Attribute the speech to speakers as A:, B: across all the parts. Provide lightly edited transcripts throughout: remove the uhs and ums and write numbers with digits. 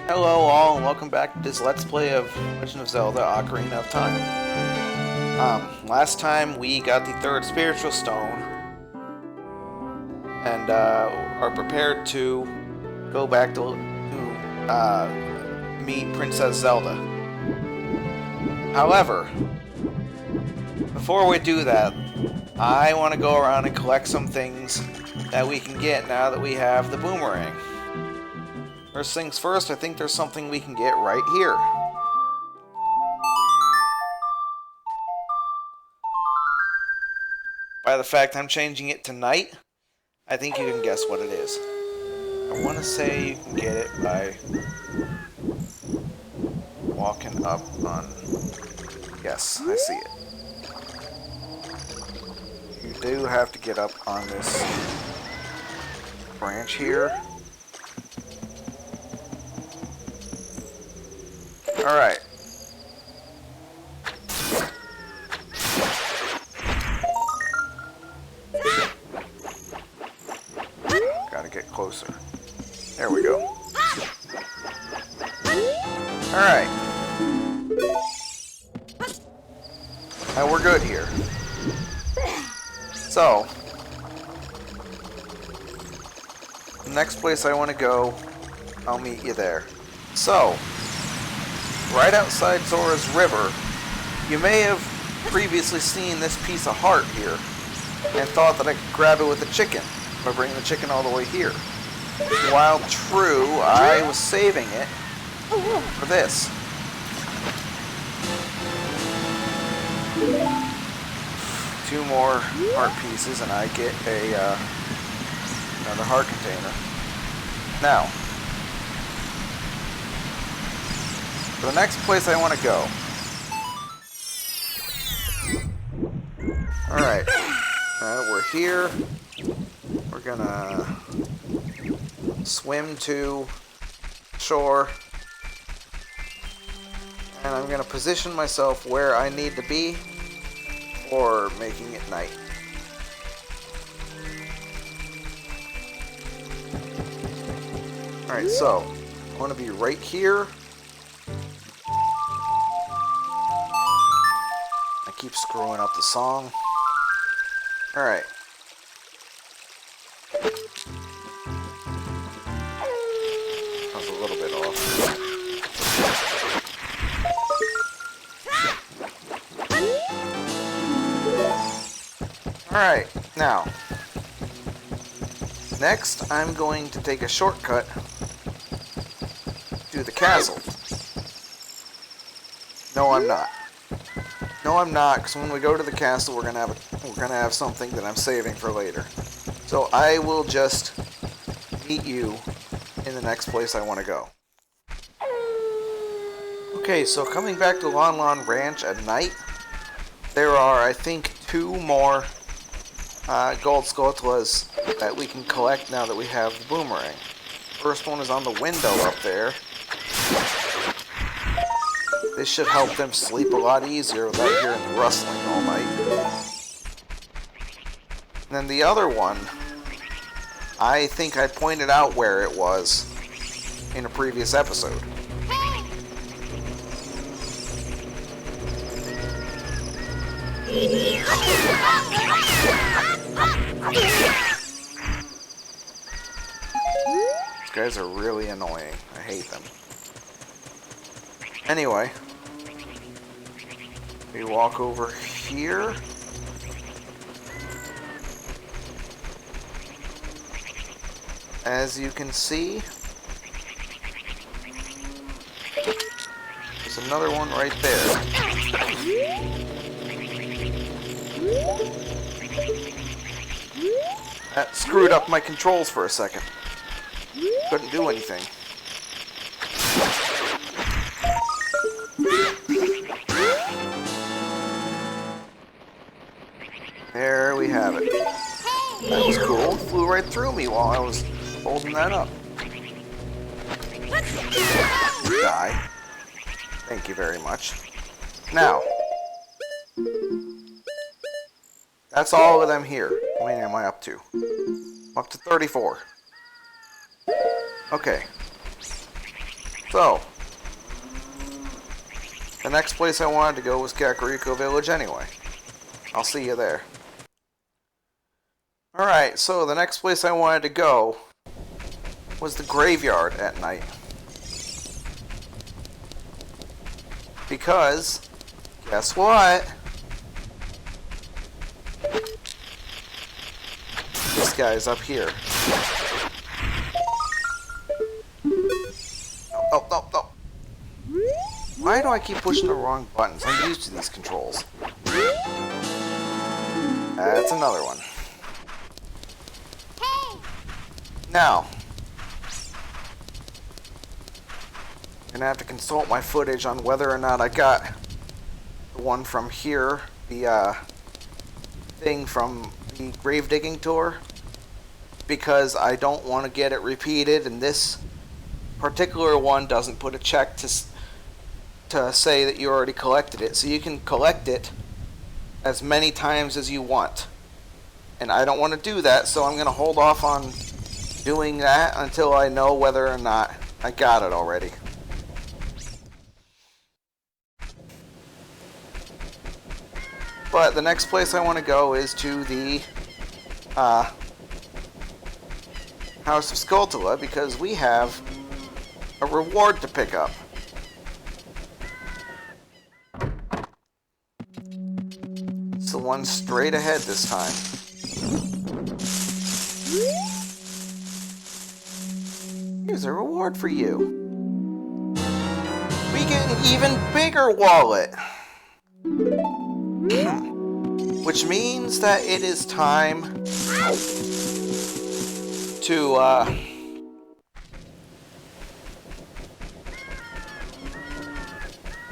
A: Hello all, and welcome back to this Let's Play of Legend of Zelda Ocarina of Time. Last time we got the third spiritual stone, and are prepared to go back to meet Princess Zelda. However, before we do that, I want to go around and collect some things that we can get now that we have the boomerang. First things first, I think there's something we can get right here. By the fact I'm changing it to night, I think you can guess what it is. I want to say you can get it by walking up on... Yes, I see it. You do have to get up on this branch here. Alright. Gotta get closer. There we go. Alright. Now we're good here. So, the next place I want to go, I'll meet you there. So, right outside Zora's River, you may have previously seen this piece of heart here and thought that I could grab it with a chicken by bringing the chicken all the way here. While true, I was saving it for this. Two more heart pieces and I get another heart container. Now, for the next place I want to go. Alright, we're here. We're gonna swim to shore. And I'm gonna position myself where I need to be for making it night. Alright, so I want to be right here. I keep screwing up the song. Alright. That was a little bit off. Alright, now. Next, I'm going to take a shortcut to the castle. No, I'm not. No, I'm not, because when we go to the castle, we're gonna have something that I'm saving for later. So I will just meet you in the next place I want to go. Okay, so coming back to Lon Lon Ranch at night, there are, I think, two more gold Skulltulas that we can collect now that we have the boomerang. First one is on the window up there. This should help them sleep a lot easier without hearing the rustling all night. And then the other one, I think I pointed out where it was in a previous episode. These guys are really annoying. I hate them. Anyway, we walk over here. As you can see, there's another one right there. That screwed up my controls for a second. Couldn't do anything. There we have it. That was cool. Flew right through me while I was holding that up. Die. Thank you very much. Now, that's all of them here. How many am I up to? I'm up to 34. Okay. So, the next place I wanted to go was Kakariko Village anyway. I'll see you there. Alright, so the next place I wanted to go was the graveyard at night. Because, guess what? This guy's up here. Oh, no, no. Why do I keep pushing the wrong buttons? I'm used to these controls. That's another one. Now, I'm gonna have to consult my footage on whether or not I got the one from here, the thing from the grave digging tour, because I don't want to get it repeated, and this particular one doesn't put a check to say that you already collected it, so you can collect it as many times as you want. And I don't want to do that, so I'm going to hold off on doing that until I know whether or not I got it already. But the next place I want to go is to the House of Skulltula, because we have a reward to pick up. It's the one straight ahead this time. Here's a reward for you. We get an even bigger wallet. Which means that it is time to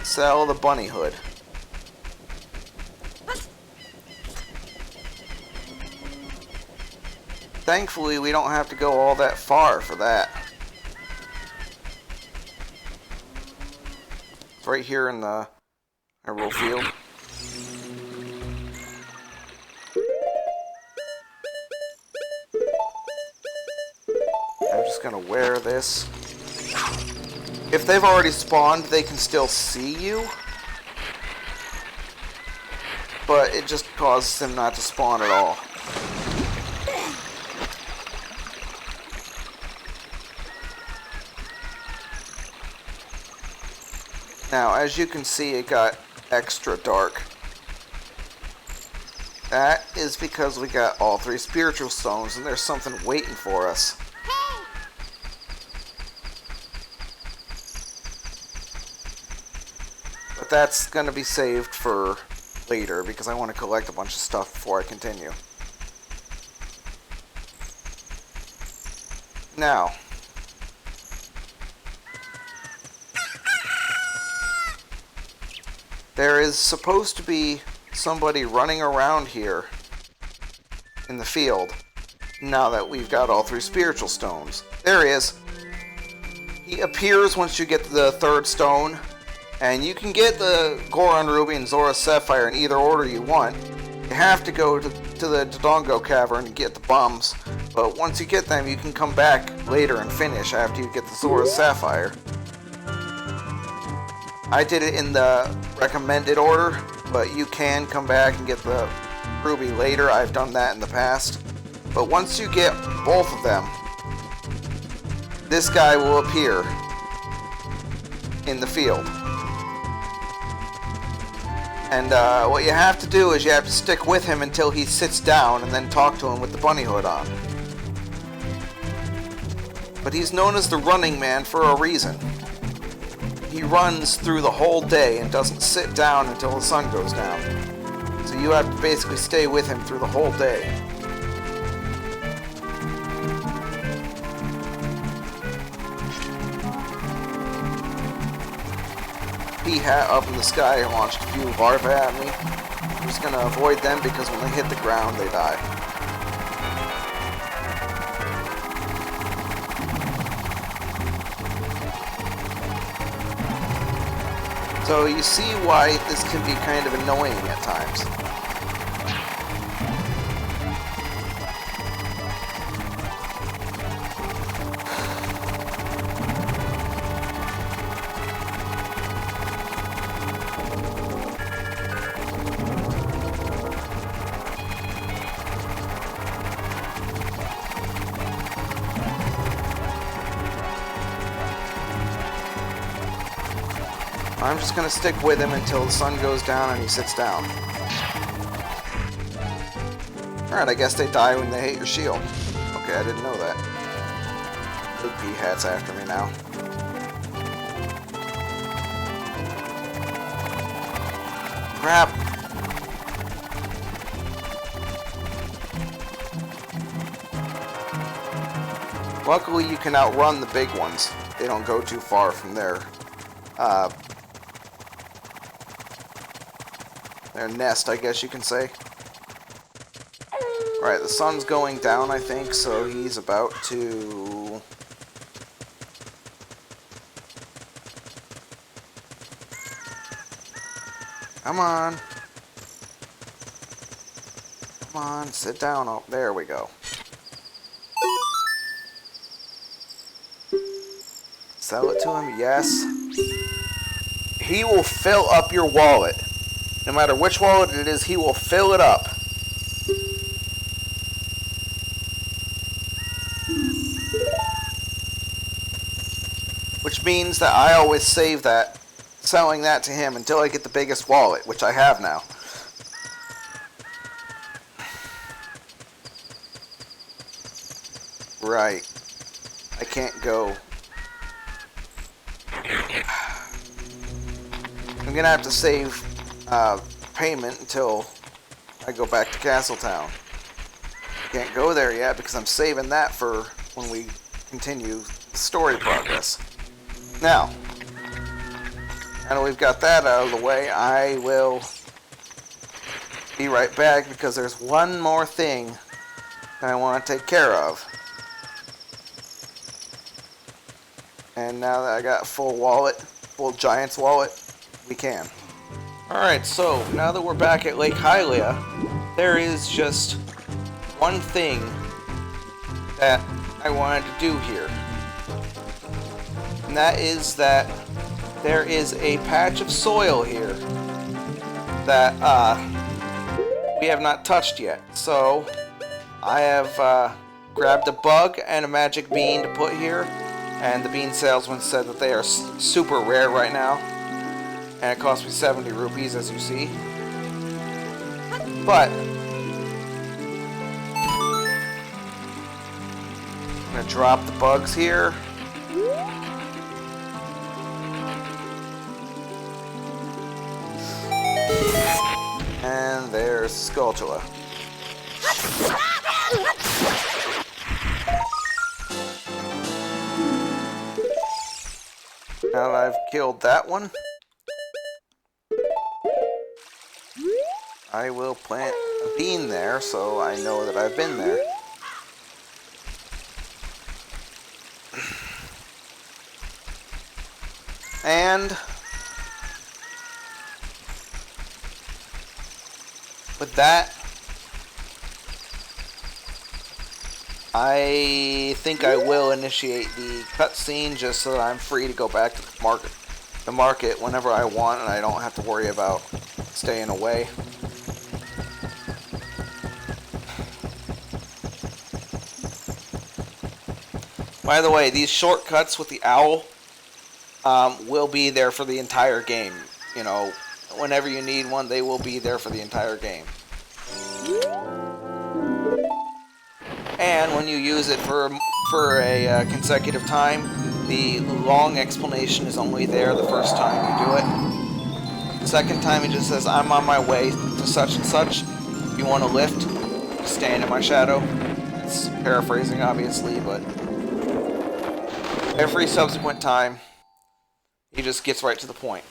A: sell the bunny hood. Thankfully, we don't have to go all that far for that. It's right here in the Hyrule Field. I'm just gonna wear this. If they've already spawned, they can still see you. But it just causes them not to spawn at all. Now, as you can see, it got extra dark. That is because we got all 3 spiritual stones, and there's something waiting for us. But that's going to be saved for later, because I want to collect a bunch of stuff before I continue. Now, there is supposed to be somebody running around here in the field now that we've got all 3 spiritual stones. There he is. He appears once you get the 3rd stone, and you can get the Goron Ruby and Zora Sapphire in either order you want. You have to go to the Dodongo Cavern and get the bombs, but once you get them, you can come back later and finish after you get the Zora Sapphire. I did it in the recommended order, but you can come back and get the Ruby later. I've done that in the past. But once you get both of them, this guy will appear in the field. And what you have to do is you have to stick with him until he sits down and then talk to him with the bunny hood on. But he's known as the Running Man for a reason. He runs through the whole day and doesn't sit down until the sun goes down. So you have to basically stay with him through the whole day. P-Hat up in the sky launched a few larvae at me. I'm just gonna avoid them because when they hit the ground, they die. So you see why this can be kind of annoying at times. I'm just gonna stick with him until the sun goes down and he sits down. Alright, I guess they die when they hit your shield. Okay, I didn't know that. Big P hat's after me now. Crap! Luckily, you can outrun the big ones. They don't go too far from their nest, I guess you can say. Alright, the sun's going down, I think, so he's about to... Come on. Come on, sit down. Oh, there we go. Sell it to him? Yes. He will fill up your wallet. No matter which wallet it is, he will fill it up. Which means that I always save that, selling that to him until I get the biggest wallet, which I have now. Right. I can't go. I'm gonna have to save payment until I go back to Castletown. I can't go there yet because I'm saving that for when we continue the story progress. Now that we've got that out of the way, I will be right back because there's one more thing that I want to take care of. And now that I got a full wallet, full Giant's wallet, we can. Alright, so now that we're back at Lake Hylia, there is just one thing that I wanted to do here. And that is that there is a patch of soil here that we have not touched yet. So I have grabbed a bug and a magic bean to put here, and the bean salesman said that they are super rare right now, and it cost me 70 rupees, as you see. But I'm gonna drop the bugs here. And there's Skulltula. Now that I've killed that one, I will plant a bean there so I know that I've been there. And with that, I think I will initiate the cutscene just so that I'm free to go back to the market whenever I want, and I don't have to worry about staying away. By the way, these shortcuts with the owl will be there for the entire game. You know, whenever you need one, they will be there for the entire game. And when you use it for a consecutive time, the long explanation is only there the first time you do it. The second time it just says, I'm on my way to such and such. If you want to lift, stand in my shadow. It's paraphrasing, obviously, but every subsequent time, he just gets right to the point.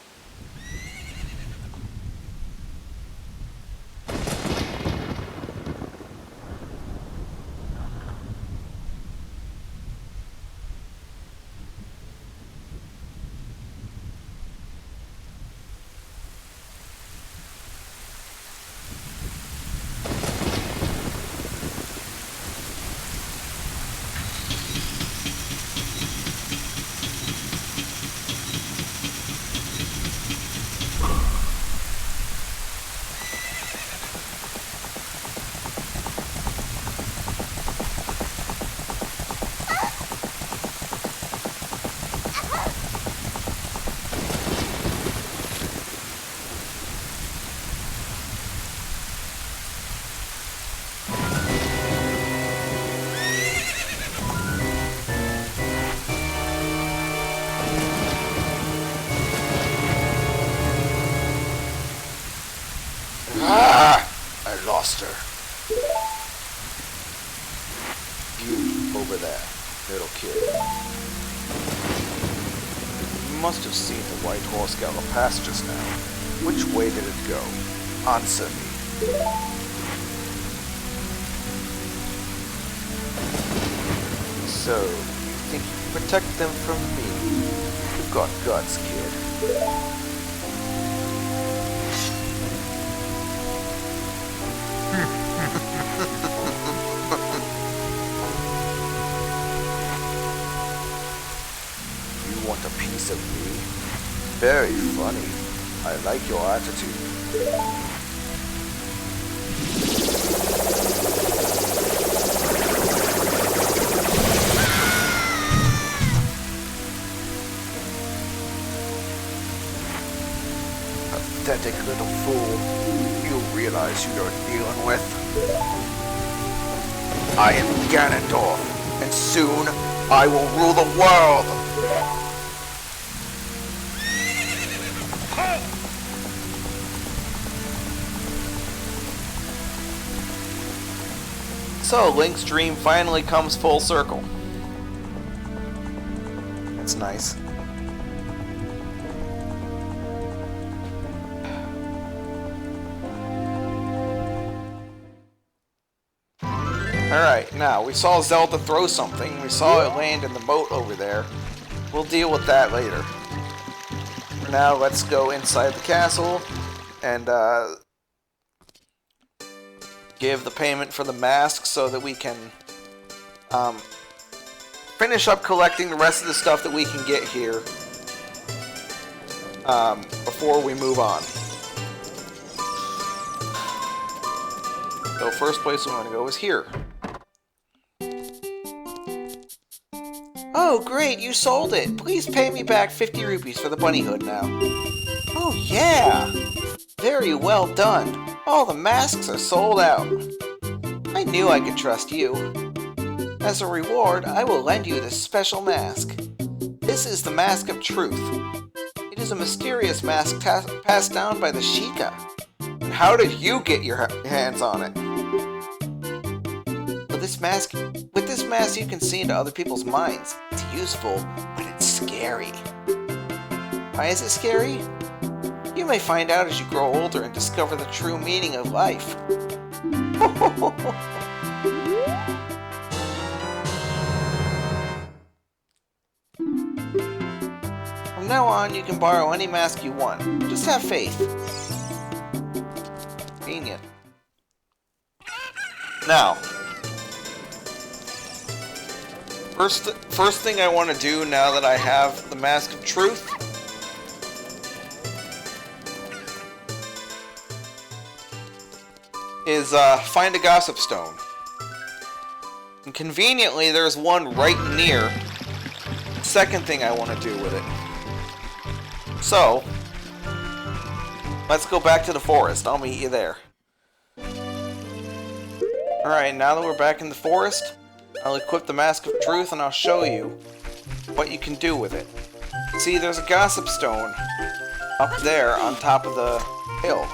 A: imposter. You over there, little kid. You must have seen the white horse gallop past just now. Which way did it go? Answer me. So, you think you can protect them from me? You've got guts, kid. You want a piece of me? Very funny. I like your attitude. Pathetic little fool. You realize who you're dealing with? I am Ganondorf, and soon I will rule the world! So, Link's dream finally comes full circle. That's nice. Alright, now, we saw Zelda throw something. We saw it land in the moat over there. We'll deal with that later. For now, let's go inside the castle and give the payment for the mask so that we can finish up collecting the rest of the stuff that we can get here before we move on. So first place we want to go is here. Oh great, you sold it! Please pay me back 50 rupees for the bunny hood now. Oh yeah! Very well done. All the masks are sold out. I knew I could trust you. As a reward, I will lend you this special mask. This is the Mask of Truth. It is a mysterious mask passed down by the Sheikah. And how did you get your hands on it? With this mask you can see into other people's minds. It's useful, but it's scary. Why is it scary? You may find out as you grow older and discover the true meaning of life. From now on, you can borrow any mask you want. Just have faith. Convenient. Now, first thing I want to do now that I have the Mask of Truth is find a gossip stone. And conveniently, there's one right near. Second thing I want to do with it. So, let's go back to the forest. I'll meet you there. Alright, now that we're back in the forest, I'll equip the Mask of Truth and I'll show you what you can do with it. See, there's a gossip stone up there on top of the hill.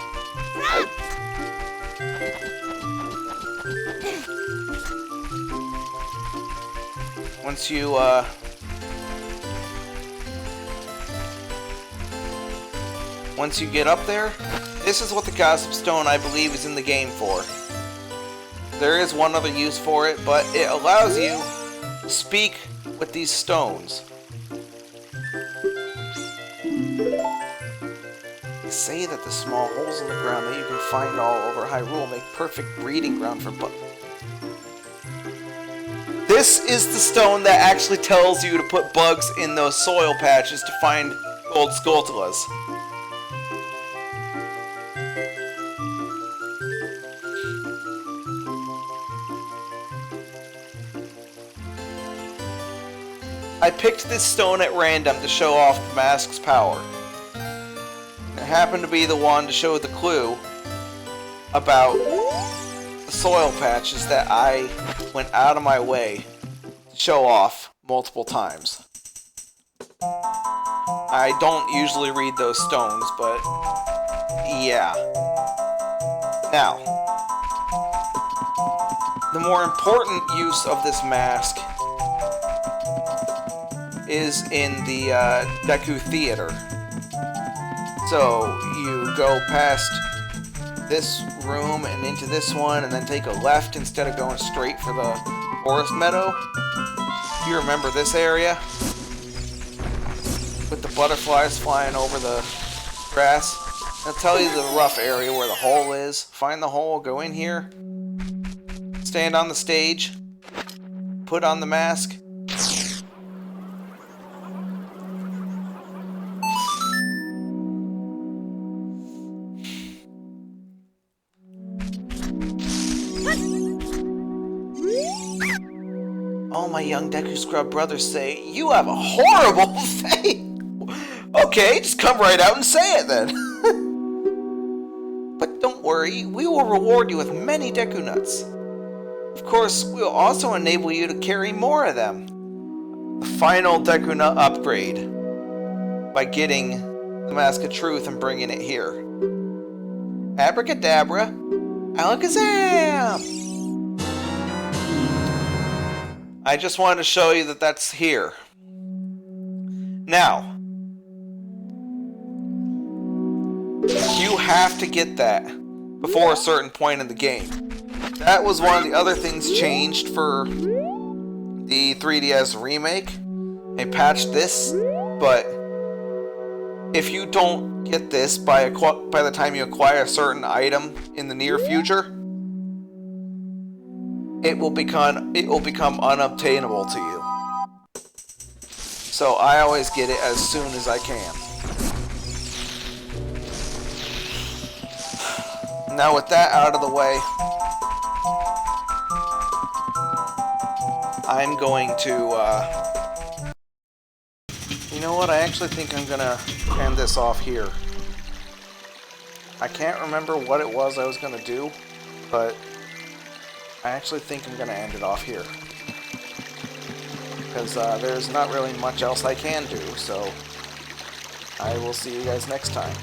A: Once you get up there, this is what the gossip stone I believe is in the game for. There is one other use for it, but it allows you to speak with these stones. They say that the small holes in the ground that you can find all over Hyrule make perfect breeding ground for bugs. This is the stone that actually tells you to put bugs in those soil patches to find gold Skulltulas. I picked this stone at random to show off the mask's power. It happened to be the one to show the clue about the soil patches that I went out of my way to show off multiple times. I don't usually read those stones, but yeah. Now, the more important use of this mask is in the Deku Theater. So you go past this room and into this one, and then take a left instead of going straight for the forest meadow. If you remember this area, with the butterflies flying over the grass, I'll tell you the rough area where the hole is. Find the hole, go in here, stand on the stage, put on the mask. All my young Deku Scrub brothers say, you have a horrible face! Okay, just come right out and say it then. But don't worry, we will reward you with many Deku Nuts. Of course, we will also enable you to carry more of them. The final Deku Nut upgrade by getting the Mask of Truth and bringing it here. Abracadabra, Alakazam! I just wanted to show you that that's here. Now, you have to get that before a certain point in the game. That was one of the other things changed for the 3DS remake. They patched this, but if you don't get this by the time you acquire a certain item in the near future, it will become unobtainable to you. So I always get it as soon as I can. Now with that out of the way, I'm going to, you know what, I actually think I'm gonna end this off here. I can't remember what it was I was gonna do, but I actually think I'm gonna end it off here. Because there's not really much else I can do, so I will see you guys next time.